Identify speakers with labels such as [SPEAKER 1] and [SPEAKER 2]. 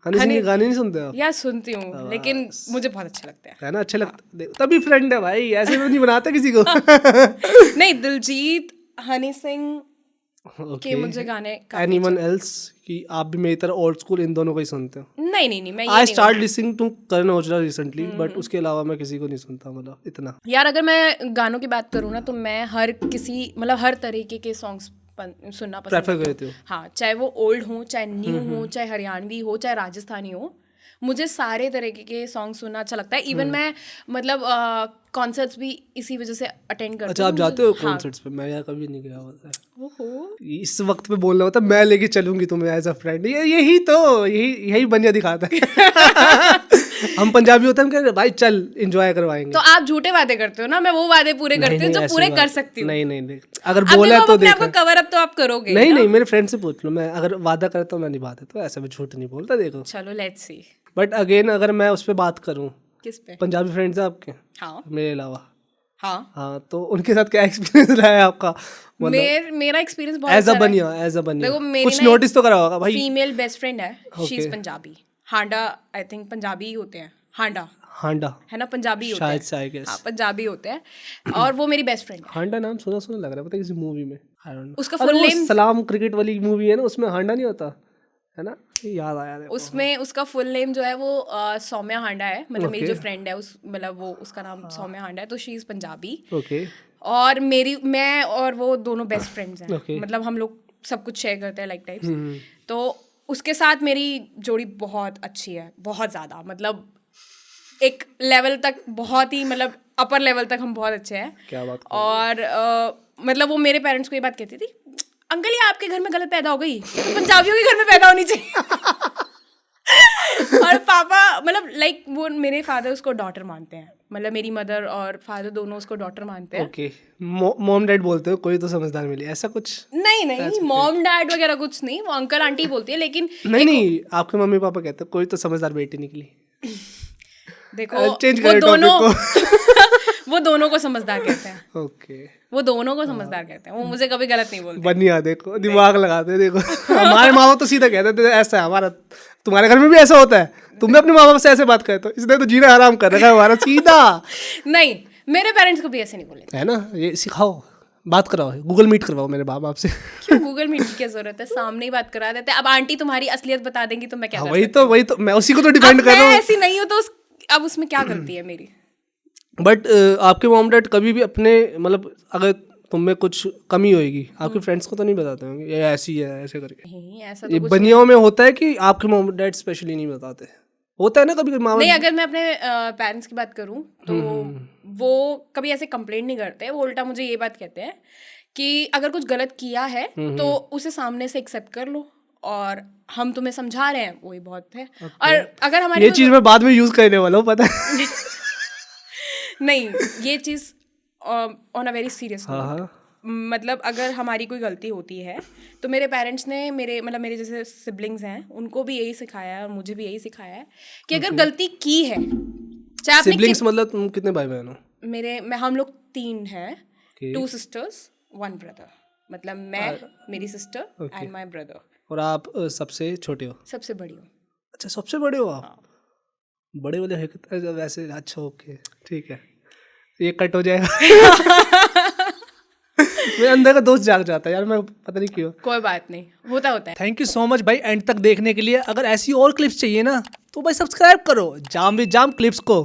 [SPEAKER 1] हनी सिंह के गाने नहीं सुनते आप?
[SPEAKER 2] यार सुनती हूँ लेकिन मुझे बहुत अच्छा लगता है।
[SPEAKER 1] है ना, अच्छे लगते, तभी फ्रेंड है भाई, ऐसे तो नहीं बनाते किसी को।
[SPEAKER 2] नहीं, दिलजीत, हनी सिंह के मुझे गाने काफी
[SPEAKER 1] एनीवन एल्स कि आप भी मेरी तरह ओल्ड स्कूल इन दोनों को ही सुनते हो?
[SPEAKER 2] नहीं मैं ये
[SPEAKER 1] आई
[SPEAKER 2] नहीं
[SPEAKER 1] start listening to Karan Aujla recently, but उसके अलावा मैं किसी को नहीं सुनता, मतलब इतना।
[SPEAKER 2] यार अगर मैं गानों की बात करूँ ना तो मैं हर तरीके के सॉन्ग्स सुनना पसंद
[SPEAKER 1] प्रेफर
[SPEAKER 2] करती हूँ।
[SPEAKER 1] करते हो?
[SPEAKER 2] हाँ, चाहे वो ओल्ड हो, चाहे न्यू हो, चाहे हरियाणवी हो, चाहे राजस्थानी हो, मुझे सारे तरीके के सॉन्ग सुनना अच्छा लगता है। इवन मैं मतलब कॉन्सर्ट्स भी इसी वजह से अटेंड करती हूँ।
[SPEAKER 1] अच्छा, आप जाते हो कॉन्सर्ट्स पे? मैं यार कभी नहीं गया होता है।
[SPEAKER 2] ओहो,
[SPEAKER 1] इस वक्त पे बोलना होता है मैं लेके चलूंगी तुम्हें एज अ फ्रेंड, यही बनिया दिखाता है। हम पंजाबी होते हैं, हम कह रहे हैं भाई चल एंजॉय करवाएंगे।
[SPEAKER 2] तो आप झूठे वादे करते हो ना, मैं वो वादे पूरे करती हूँ जो पूरे कर सकती हूँ।
[SPEAKER 1] नहीं, अगर बोला तो
[SPEAKER 2] देखो आपको कवर अप तो आप करोगे।
[SPEAKER 1] नहीं, मेरे फ्रेंड से पूछ लो, मैं अगर वादा करता हूँ मैं निभाता, तो ऐसा मैं झूठ नहीं बोलता, देखो।
[SPEAKER 2] चलो लेट्स सी।
[SPEAKER 1] बट अगेन अगर मैं उस पर बात करूँ,
[SPEAKER 2] किस पे?
[SPEAKER 1] पंजाबी फ्रेंड्स हैं आपके?
[SPEAKER 2] हाँ
[SPEAKER 1] मेरे अलावा?
[SPEAKER 2] हाँ,
[SPEAKER 1] तो उनके साथ क्या एक्सपीरियंस रहा है आपका?
[SPEAKER 2] मेरा एक्सपीरियंस बहुत
[SPEAKER 1] एज अ
[SPEAKER 2] अच्छा
[SPEAKER 1] बनिया
[SPEAKER 2] देखो, मेरी
[SPEAKER 1] कुछ नोटिस तो करा होगा भाई?
[SPEAKER 2] फीमेल बेस्ट फ्रेंड है, she is
[SPEAKER 1] Okay.
[SPEAKER 2] Punjabi. Handa, I think Punjabi ही होते हैं।
[SPEAKER 1] हांडा
[SPEAKER 2] है ना, पंजाबी होते
[SPEAKER 1] शायद
[SPEAKER 2] हैं।
[SPEAKER 1] से, आई गेस।
[SPEAKER 2] हाँ, पंजाबी होते हैं और वो मेरी बेस्ट फ्रेंड है।
[SPEAKER 1] हांडा नाम सुना सुना लग रहा है, पता है किसी मूवी में। I don't know.
[SPEAKER 2] उसका
[SPEAKER 1] अरे
[SPEAKER 2] full
[SPEAKER 1] वो
[SPEAKER 2] name-
[SPEAKER 1] सलाम क्रिकेट वाली मूवी है ना, उसमें हांडा नहीं होता है ना, याद आया देखो।
[SPEAKER 2] उसमें उसका फुल नेम जो है वो सौम्या हांडा है, मतलब मेरी
[SPEAKER 1] Okay.
[SPEAKER 2] जो फ्रेंड है उस मतलब वो उसका नाम सौम्या हांडा है, तो शी इज पंजाबी।
[SPEAKER 1] ओके।
[SPEAKER 2] और मैं और वो दोनों बेस्ट फ्रेंड्स हैं।
[SPEAKER 1] Okay.
[SPEAKER 2] मतलब हम लोग सब कुछ शेयर करते हैं लाइक टाइप्स। तो उसके साथ मेरी जोड़ी बहुत अच्छी है, बहुत ज़्यादा, मतलब एक लेवल तक बहुत ही, मतलब अपर लेवल तक हम बहुत अच्छे हैं।
[SPEAKER 1] क्या बात
[SPEAKER 2] और मतलब वो मेरे पेरेंट्स को ये बात कहती थी, अंकल ये आपके घर में गलत पैदा हो गई, ये तो पंजाबियों के घर में पैदा होनी चाहिए। और पापा मतलब लाइक वो मेरे फादर उसको डॉटर मानते हैं, मतलब मेरी मदर और फादर दोनों उसको डॉटर मानते हैं।
[SPEAKER 1] ओके, मॉम डैड बोलते हो, कोई तो समझदार मिली, ऐसा कुछ?
[SPEAKER 2] नहीं, मॉम डैड वगैरह कुछ नहीं, वो अंकल आंटी बोलती है। लेकिन
[SPEAKER 1] नहीं, आपके मम्मी पापा कहते हैं कोई तो समझदार बेटी निकली।
[SPEAKER 2] देखो
[SPEAKER 1] चेंज
[SPEAKER 2] वो
[SPEAKER 1] करें
[SPEAKER 2] दोनों
[SPEAKER 1] टॉपिक
[SPEAKER 2] वो दोनों को समझदार कहते हैं।
[SPEAKER 1] ओके,
[SPEAKER 2] वो दोनों को समझदार कहते हैं, वो मुझे कभी गलत नहीं बोलते।
[SPEAKER 1] बनिया देखो, दिमाग लगाते हैं, देखो। हमारे माँ बाप तो सीधा कहते थे ऐसा है हमारा, तुम्हारे घर में भी ऐसा होता है, तुम भी अपने माँ बाप से ऐसे बात करते हो, इसलिए तो जीना हराम कर रखा है हमारा, सीधा।
[SPEAKER 2] नहीं, मेरे पेरेंट्स को भी ऐसे नहीं बोले।
[SPEAKER 1] है ना, ये सिखाओ, बात कराओ, गूगल मीट करवाओ मेरे बाप आपसे।
[SPEAKER 2] क्यों गूगल मीट की क्या जरूरत है, सामने ही बात करा देते हैं। अब आंटी तुम्हारी असलियत बता देंगी तो मैं क्या कर सकती हूँ?
[SPEAKER 1] वही तो मैं उसी को तो डिपेंड
[SPEAKER 2] अब
[SPEAKER 1] कर रहा
[SPEAKER 2] मैं
[SPEAKER 1] हूँ।
[SPEAKER 2] ऐसी नहीं हूँ तो अब उसमें क्या गलती है मेरी?
[SPEAKER 1] बट आपके मॉम डैड कभी भी अपने, मतलब अगर तुम में कुछ कमी होएगी, आपके फ्रेंड्स को तो नहीं बताते होंगे ये ऐसी है ऐसे करके?
[SPEAKER 2] नहीं, ऐसा
[SPEAKER 1] ये
[SPEAKER 2] तो कुछ
[SPEAKER 1] बनियाओं में होता है कि आपके मॉम डैड स्पेशली नहीं बताते? होता है ना कभी कभी मामा।
[SPEAKER 2] नहीं। अगर मैं अपने पेरेंट्स की बात करूँ तो वो कभी ऐसे कंप्लेंट नहीं करते। वो उल्टा मुझे ये बात कहते हैं कि अगर कुछ गलत किया है तो उसे सामने से एक्सेप्ट कर लो, और हम तुम्हें समझा रहे हैं, वही बहुत है। और अगर हमारी
[SPEAKER 1] ये चीज मैं बाद में यूज करने वाला हूँ, पता है।
[SPEAKER 2] नहीं, ये चीज़ on a very serious note,
[SPEAKER 1] हाँ,
[SPEAKER 2] मतलब अगर हमारी कोई गलती होती है तो मेरे पेरेंट्स ने मेरे जैसे सिबलिंग्स हैं उनको भी यही सिखाया है और मुझे भी यही सिखाया है कि अगर गलती की है, चाहे आपने
[SPEAKER 1] सिबलिंग्स मतलब तुम कितने भाई बहन हो?
[SPEAKER 2] हम लोग 3 हैं,
[SPEAKER 1] Okay.
[SPEAKER 2] 2 sisters 1 brother, मतलब मैं, मेरी सिस्टर एंड माई ब्रदर।
[SPEAKER 1] और आप सबसे छोटे हो?
[SPEAKER 2] सबसे बड़ी हूँ।
[SPEAKER 1] अच्छा, सबसे बड़े हो आप? बड़े वाले है वैसे, अच्छा ओके ठीक है, ये कट हो जाएगा। मेरे अंदर का दोस्त जाग जाता है यार, मैं पता नहीं क्यों।
[SPEAKER 2] कोई बात नहीं, होता है।
[SPEAKER 1] थैंक यू सो मच भाई एंड तक देखने के लिए। अगर ऐसी और क्लिप्स चाहिए ना तो भाई सब्सक्राइब करो जाम विद जाम क्लिप्स को।